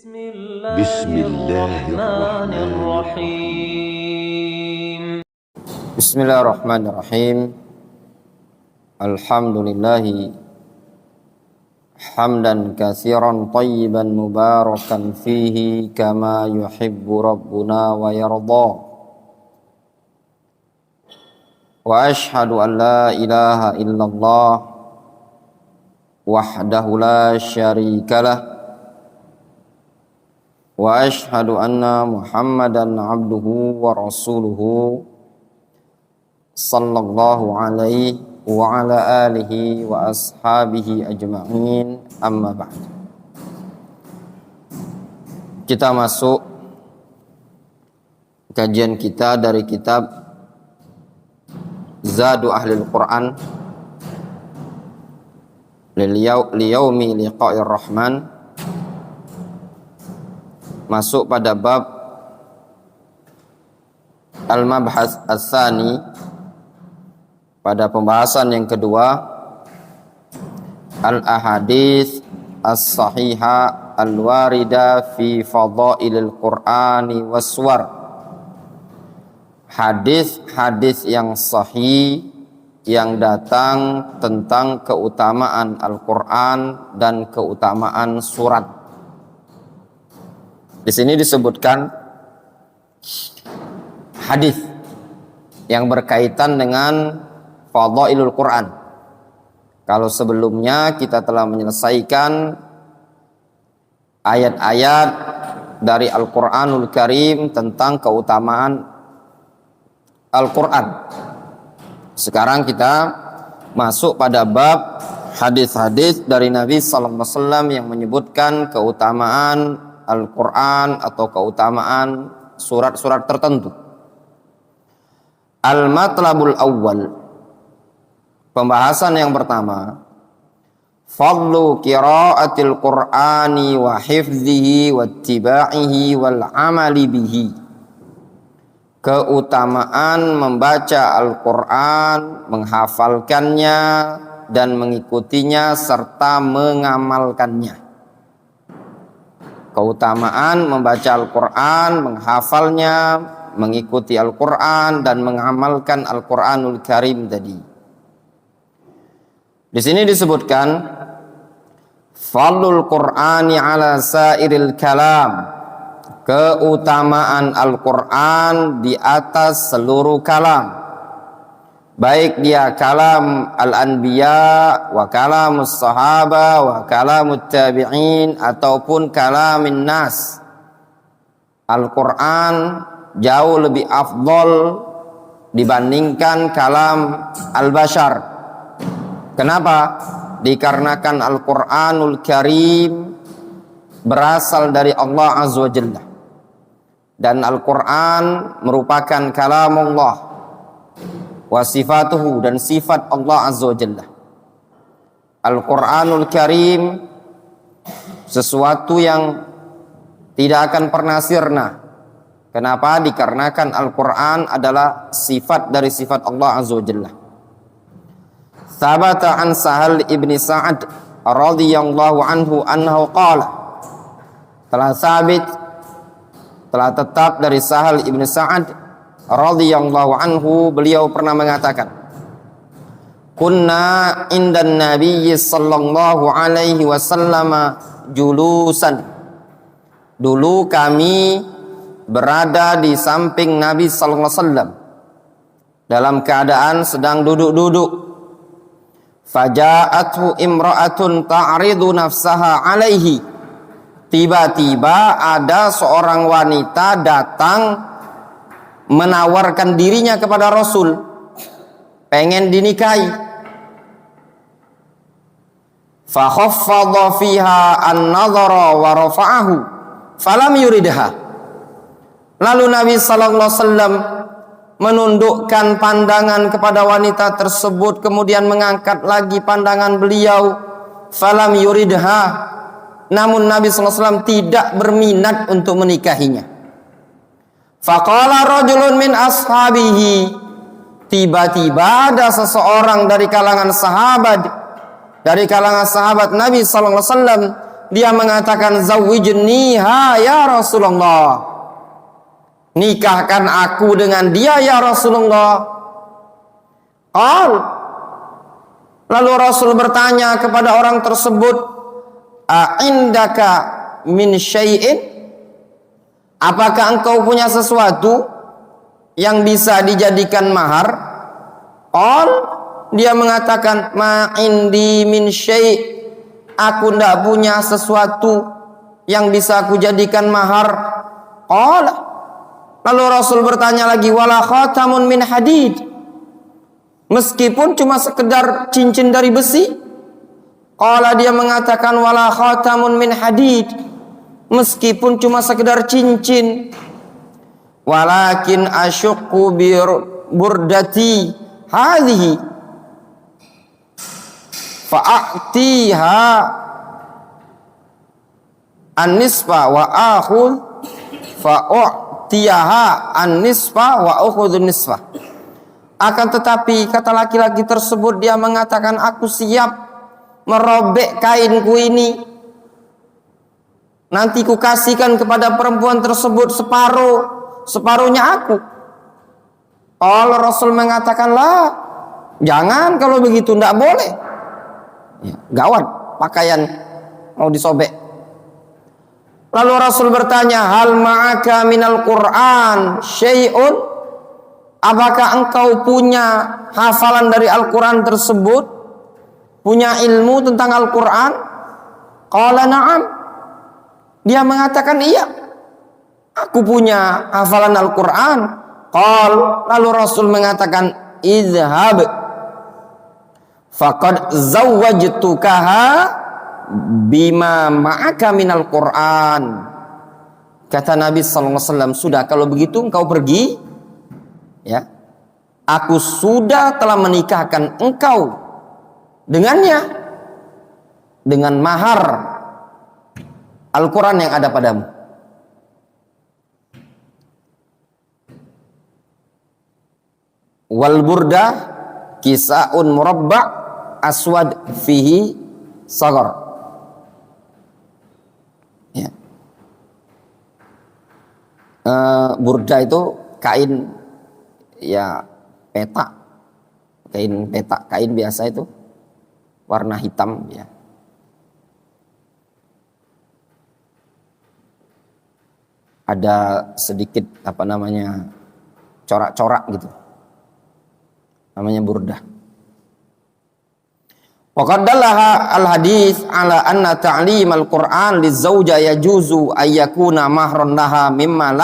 بسم الله الرحمن الرحيم بسم الله الرحمن الرحيم الحمد لله حمدا كثيرا طيبا مباركا فيه كما يحب ربنا ويرضى وأشهد أن لا إله إلا الله وحده لا شريك له وأشهد أن محمدا عبده ورسوله صلى الله عليه وعلى آله وأصحابه أجمعين أما بعد. Kita masuk kajian kita dari kitab Zadu Ahlil Quran liyaumi liqa'ir rahman, masuk pada bab al-mabhas as-sani, pada pembahasan yang kedua, al-ahadits as-sahiha al-warida fi fadailil qur'ani was-suwar, hadis-hadis yang sahih yang datang tentang keutamaan Al-Qur'an dan keutamaan surat. Di sini disebutkan hadis yang berkaitan dengan fadailul Quran. Kalau sebelumnya kita telah menyelesaikan ayat-ayat dari Al-Quranul Karim tentang keutamaan Al-Quran. Sekarang kita masuk pada bab hadis-hadis dari Nabi sallallahu alaihi wasallam yang menyebutkan keutamaan Al-Quran atau keutamaan surat-surat tertentu. Al-matlabul awwal, pembahasan yang pertama, fadlu qiraatil Qur'ani wa hifzihi wa ittiba'ihi wal amali bihi. Keutamaan membaca Al-Quran, menghafalkannya dan mengikutinya serta mengamalkannya. Keutamaan membaca Al-Quran, menghafalnya, mengikuti Al-Quran dan mengamalkan Al-Quranul Karim tadi. Di sini disebutkan fadlul Qur'ani ala sairil kalam, keutamaan Al-Quran di atas seluruh kalam, baik dia kalam al-anbiya wa kalamus sahaba wa kalamut tabi'in ataupun kalamin nas. Al-Quran jauh lebih afdol dibandingkan kalam al-bashar. Kenapa? Dikarenakan Al-Quranul Karim berasal dari Allah Azza wa Jalla, dan Al-Quran merupakan kalamullah wa sifatuhu, dan sifat Allah Azza wa Jalla. Al-Quranul Karim sesuatu yang tidak akan pernah sirna. Kenapa? Dikarenakan Al-Quran adalah sifat dari sifat Allah Azza wa Jalla. Thabata an Sahal ibni Sa'ad radhiyallahu anhu annahu qala, telah tetap dari Sahal ibni Sa'ad radhiyallahu anhu, beliau pernah mengatakan, kunna indan nabiyyi sallallahu alaihi wasallam julusan, dulu kami berada di samping Nabi sallallahu alaihi wasallam dalam keadaan sedang duduk-duduk. Faja'athu imra'atun ta'ridu nafsaha alaihi, tiba-tiba ada seorang wanita datang menawarkan dirinya kepada Rasul, pengen dinikahi. Fa khaffadha fiha an-nadhara wa rafa'ahu falam yuridha. Lalu Nabi sallallahu alaihi wasallam menundukkan pandangan kepada wanita tersebut, kemudian mengangkat lagi pandangan beliau, falam yuridha, namun Nabi sallallahu alaihi wasallam tidak berminat untuk menikahinya. Faqala rajulun min ashabihi, tiba-tiba ada seseorang dari kalangan sahabat Nabi sallallahu alaihi wasallam dia mengatakan zawijniha ya Rasulullah, nikahkan aku dengan dia ya Rasulullah. Lalu Rasul bertanya kepada orang tersebut, a'indaka min syai'in, apakah engkau punya sesuatu yang bisa dijadikan mahar? Dia mengatakan, ma indi min syai', aku tidak punya sesuatu yang bisa aku jadikan mahar. Lalu Rasul bertanya lagi, wala khatamun min hadid, meskipun cuma sekedar cincin dari besi? Dia mengatakan, wala khatamun min hadid, meskipun cuma sekedar cincin. Walakin asyukku burdati hadhihi fa'atiha an-nisfa wa akhudh fa'utiyaha an-nisfa wa akhudh an-nisfa. Akan tetapi kata laki-laki tersebut, dia mengatakan, aku siap merobek kainku ini, nanti ku kasihkan kepada perempuan tersebut separuhnya aku. Rasul mengatakan, lah, jangan, kalau begitu tidak boleh. Gawat, pakaian mau disobek. Lalu Rasul bertanya, hal ma'aka minal Qur'an syai'un, apakah engkau punya hafalan dari Al-Quran tersebut, punya ilmu tentang Al-Quran? Qala na'am, dia mengatakan iya, aku punya hafalan Al-Quran. Lalu Rasul mengatakan, idhab faqad zawwajtukaha bima ma'aka minal Qur'an. Kata Nabi SAW, sudah, kalau begitu engkau pergi, ya, aku sudah telah menikahkan engkau dengannya, dengan mahar Al-Quran yang ada padamu. Wal burdah kisaun murabba' aswad fihi sagar. Ya. Burda itu kain, ya, petak, kain biasa itu warna hitam, ya. Ada sedikit corak-corak gitu, namanya burdah. Waqad dallaha al-hadis ala anna ta'lim al-Qur'an lizawja yajuzu ayyakuna mahran laha mimman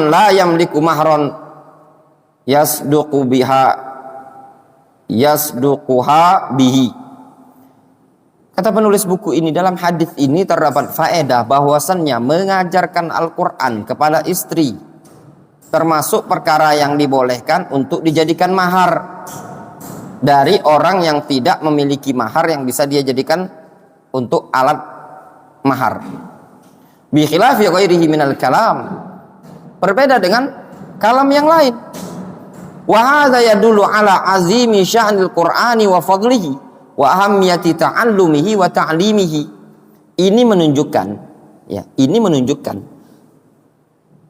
la yamliku mahran yasduquha bihi. Kata penulis buku ini, dalam hadis ini terdapat faedah bahwasannya mengajarkan Al-Quran kepada istri termasuk perkara yang dibolehkan untuk dijadikan mahar dari orang yang tidak memiliki mahar yang bisa dia jadikan untuk alat mahar. Bi khilafi ghairihi minal kalam, berbeda dengan kalam yang lain. Wa hadza yadullu ala azimi sya'nil Qur'ani wa fadlihi wa ahammiyati ta'allumihi wa ta'limihi. Ini menunjukkan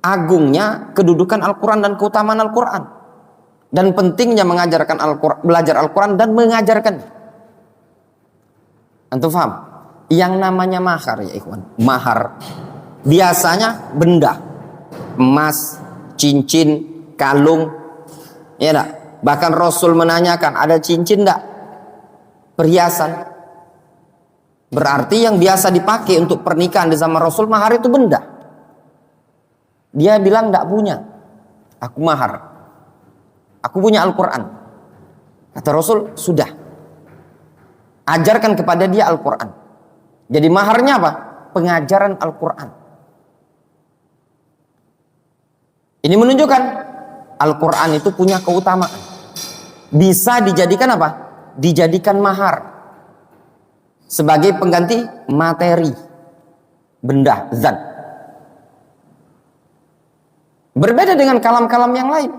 agungnya kedudukan Al-Quran dan keutamaan Al-Quran, dan pentingnya mengajarkan Al-Quran, belajar Al-Quran dan mengajarkan. Antum paham? Yang namanya mahar, ya ikhwan, mahar biasanya benda, emas, cincin, kalung, ya enggak? Bahkan Rasul menanyakan, ada cincin enggak? Perhiasan. Berarti yang biasa dipakai untuk pernikahan di zaman Rasul, mahar itu benda. Dia bilang enggak punya, aku mahar, aku punya Al-Quran. Kata Rasul, sudah, ajarkan kepada dia Al-Quran. Jadi maharnya apa? Pengajaran Al-Quran. Ini menunjukkan Al-Quran itu punya keutamaan, bisa dijadikan apa? Dijadikan mahar sebagai pengganti materi, benda, zat. Berbeda dengan kalam-kalam yang lain.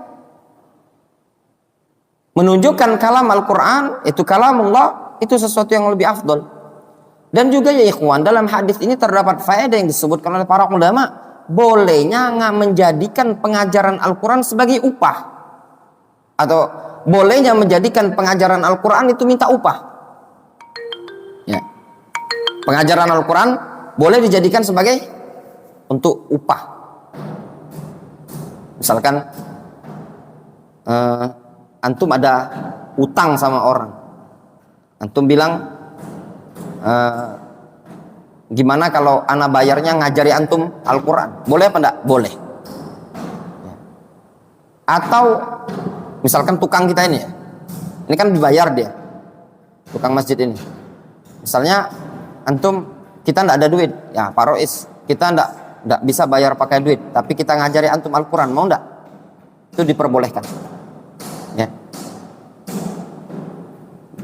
Menunjukkan kalam Al-Quran itu kalamullah, itu sesuatu yang lebih afdol. Dan juga ya ikhwan, dalam hadis ini terdapat faedah yang disebutkan oleh para ulama, bolehnya nggak menjadikan pengajaran Al-Quran sebagai upah, atau bolehnya menjadikan pengajaran Al-Quran itu minta upah. Ya. Pengajaran Al-Quran boleh dijadikan sebagai untuk upah. Misalkan antum ada utang sama orang, antum bilang, gimana kalau ana bayarnya ngajari antum Al-Quran? Boleh apa enggak? Boleh. Ya. Atau misalkan tukang kita ini ya, ini kan dibayar dia, tukang masjid ini. Misalnya antum, kita enggak ada duit, ya Pak Rois, kita enggak bisa bayar pakai duit, tapi kita ngajari antum Al-Quran, mau enggak? Itu diperbolehkan. Ya.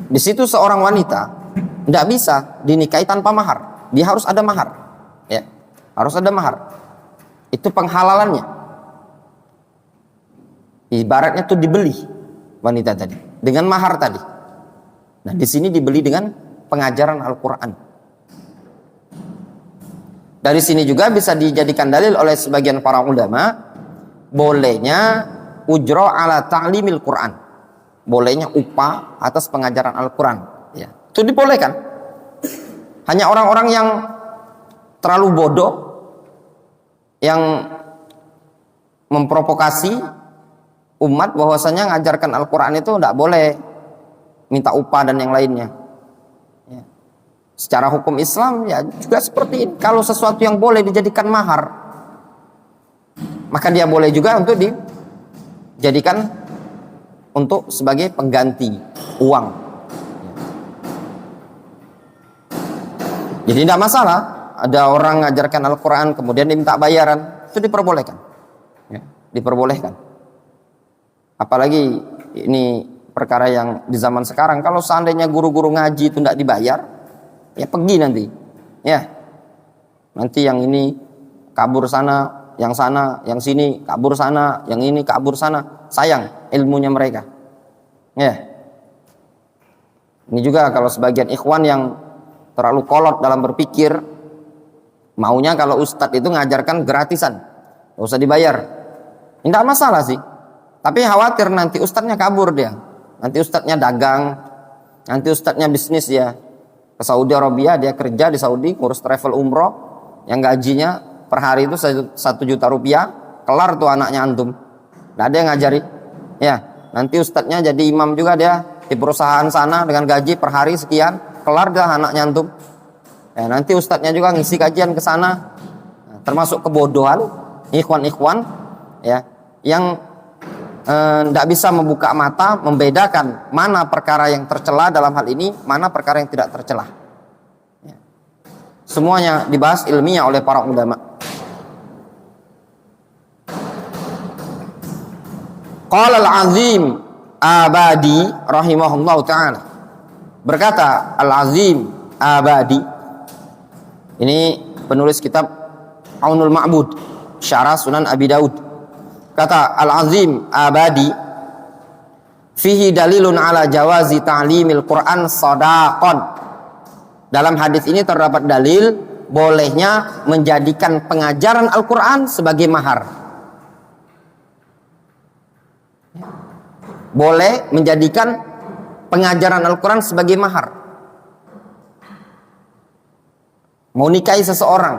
Di situ seorang wanita tidak bisa dinikahi tanpa mahar. Dia harus ada mahar. Ya, harus ada mahar. Itu penghalalannya. Ibaratnya tuh dibeli wanita tadi dengan mahar tadi. Nah, di sini dibeli dengan pengajaran Al-Quran. Dari sini juga bisa dijadikan dalil oleh sebagian para ulama bolehnya ujra ala ta'limil Quran. Bolehnya upah atas pengajaran Al-Quran. Ya. Itu dibolehkan. Hanya orang-orang yang terlalu bodoh, yang memprovokasi umat bahwasanya ngajarkan Al-Quran itu tidak boleh minta upah dan yang lainnya. Ya. Secara hukum Islam ya juga seperti ini. Kalau sesuatu yang boleh dijadikan mahar, maka dia boleh juga untuk dijadikan untuk sebagai pengganti uang. Jadi tidak masalah ada orang ngajarkan Al-Quran kemudian diminta bayaran, itu diperbolehkan. Ya, diperbolehkan. Apalagi ini perkara yang di zaman sekarang, kalau seandainya guru-guru ngaji itu tidak dibayar, ya pergi nanti. Ya, nanti yang ini kabur sana, yang sini kabur sana, yang ini kabur sana. Sayang ilmunya mereka. Ya. Ini juga kalau sebagian ikhwan yang terlalu kolot dalam berpikir, maunya kalau ustadz itu ngajarkan gratisan, nggak usah dibayar. Tidak masalah sih, tapi khawatir nanti ustadznya kabur dia, nanti ustadznya dagang, nanti ustadznya bisnis ya ke Saudi Arabia, dia kerja di Saudi ngurus travel umroh, yang gajinya per hari itu 1 juta rupiah, kelar tuh anaknya antum, nggak ada yang ngajari. Ya, nanti ustadznya jadi imam juga dia di perusahaan sana dengan gaji per hari sekian, kelar dah anaknya antum. Ya, nanti ustadznya juga ngisi kajian ke sana. Nah, termasuk kebodohan ikhwan-ikhwan ya yang tidak bisa membuka mata membedakan mana perkara yang tercela dalam hal ini, mana perkara yang tidak tercela. Ya. Semuanya dibahas ilmiah oleh para ulama. Qala al-Azim Abadi rahimahullah ta'ala, berkata Al-Azim Abadi, ini penulis kitab Aunul Ma'bud Syarah Sunan Abi Daud, kata Al-Azim Abadi, fihi dalilun ala jawazi ta'limil Quran sadaqan. Dalam hadis ini terdapat dalil bolehnya menjadikan pengajaran Al-Quran sebagai mahar. Boleh menjadikan pengajaran Al-Quran sebagai mahar. Mau nikahi seseorang,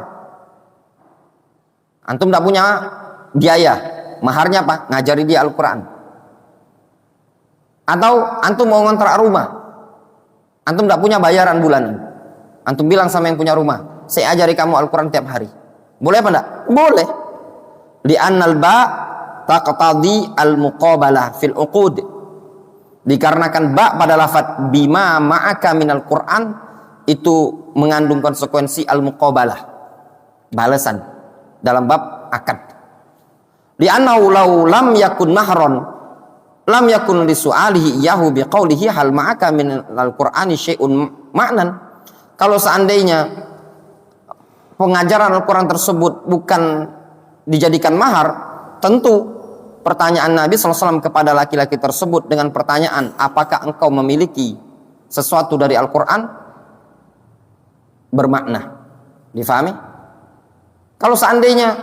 antum tidak punya biaya, maharnya apa? Ngajari dia Al-Quran. Atau antum mau ngontrak rumah, antum tidak punya bayaran bulanan, antum bilang sama yang punya rumah, saya ajari kamu Al-Quran tiap hari. Boleh apa enggak? Boleh. Li'annal ba' taqtadi al-muqabalah fil uqud. Dikarenakan ba' pada lafaz bima ma'aka minal Qur'an itu mengandung konsekuensi al-muqabalah, balasan dalam bab akad. Li'annahu law lam yakun mahron lam yakun li su'alihi iyahu biqaulihi hal ma'aka minal Qur'ani syai'un ma'nan. Kalau seandainya pengajaran Al-Quran tersebut bukan dijadikan mahar, tentu pertanyaan Nabi SAW kepada laki-laki tersebut dengan pertanyaan, apakah engkau memiliki sesuatu dari Al-Quran? bermakna. Difahami? Kalau seandainya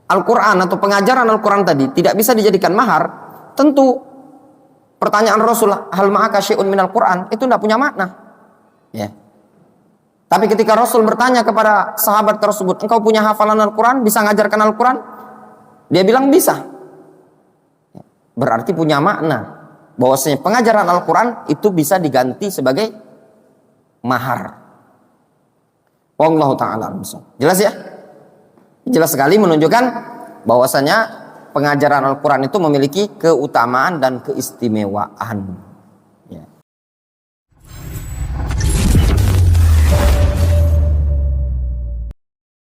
Al-Quran atau pengajaran Al-Quran tadi tidak bisa dijadikan mahar, tentu pertanyaan Rasul, hal ma'aka syai'un minal Quran, itu tidak punya makna. Ya. Tapi ketika Rasul bertanya kepada sahabat tersebut, engkau punya hafalan Al-Quran, bisa ngajarkan Al-Quran? Dia bilang bisa. Berarti punya makna bahwasanya pengajaran Al-Quran itu bisa diganti sebagai mahar. Wallahu ta'ala. Jelas ya? Jelas sekali menunjukkan bahwasanya pengajaran Al-Quran itu memiliki keutamaan dan keistimewaan.